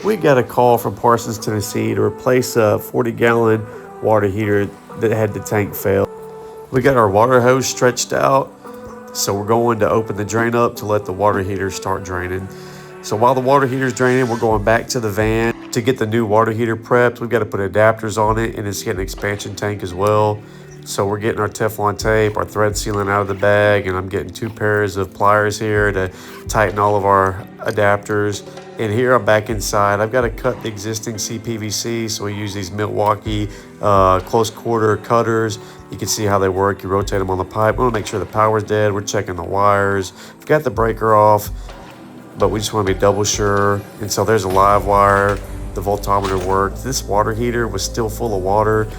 We got a call from Parsons, Tennessee to replace a 40-gallon water heater that had the tank fail. We got our water hose stretched out, so we're going to open the drain up to let the water heater start draining. So while the water heater's draining, we're going back to the van to get the new water heater prepped. We've got to put adapters on it, and it's getting an expansion tank as well. So we're getting our Teflon tape, our thread sealant out of the bag, and I'm getting 2 pairs of pliers here to tighten all of our adapters. And here I'm back inside. I've got to cut the existing cpvc, so we use these Milwaukee close quarter cutters. You can see how they work. You rotate them on the pipe. We want to make sure the power's dead. We're checking the wires. We've got the breaker off, but we just want to be double sure. And so there's a live wire. The voltometer worked. This water heater was still full of water,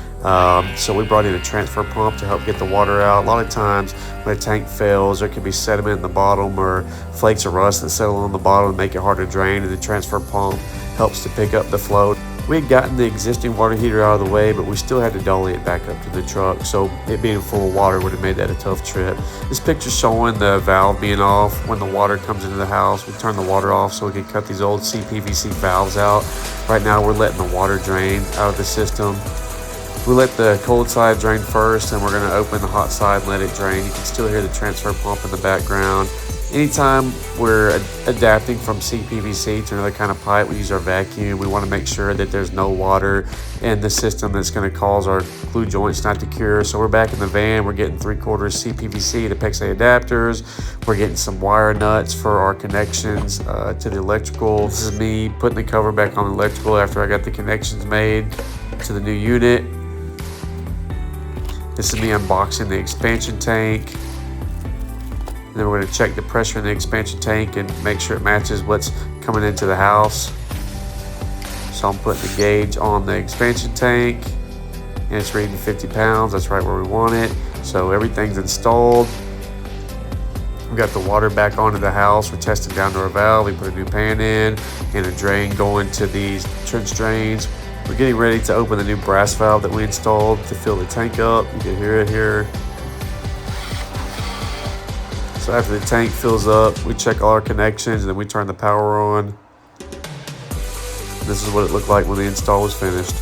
so we brought in a transfer pump to help get the water out. A lot of times when a tank fails, there could be sediment in the bottom or flakes of rust that settle on the bottom and make it hard to drain, and the transfer pump helps to pick up the flow. We had gotten the existing water heater out of the way, but we still had to dolly it back up to the truck, so it being full of water would have made that a tough trip. This picture's showing the valve being off. When the water comes into the house, we turn the water off so we can cut these old cpvc valves out. Right now we're letting the water drain out of the system. We let the cold side drain first, and we're going to open the hot side and let it drain. You can still hear the transfer pump in the background. Anytime we're adapting from cpvc to another kind of pipe, we use our vacuum. We want to make sure that there's no water in the system that's going to cause our glue joints not to cure. So we're back in the van. We're getting 3/4 cpvc to PEX-A adapters. We're getting some wire nuts for our connections to the electrical. This is me putting the cover back on the electrical after I got the connections made to the new unit. This is me unboxing the expansion tank. And then we're going to check the pressure in the expansion tank and make sure it matches what's coming into the house. So I'm putting the gauge on the expansion tank, and it's reading 50 pounds. That's right where we want it. So everything's installed. We got the water back onto the house. We're testing down to our valve. We put a new pan in and a drain going to these trench drains. We're getting ready to open the new brass valve that we installed to fill the tank up. You can hear it here. So after the tank fills up, we check all our connections, and then we turn the power on. This is what it looked like when the install was finished.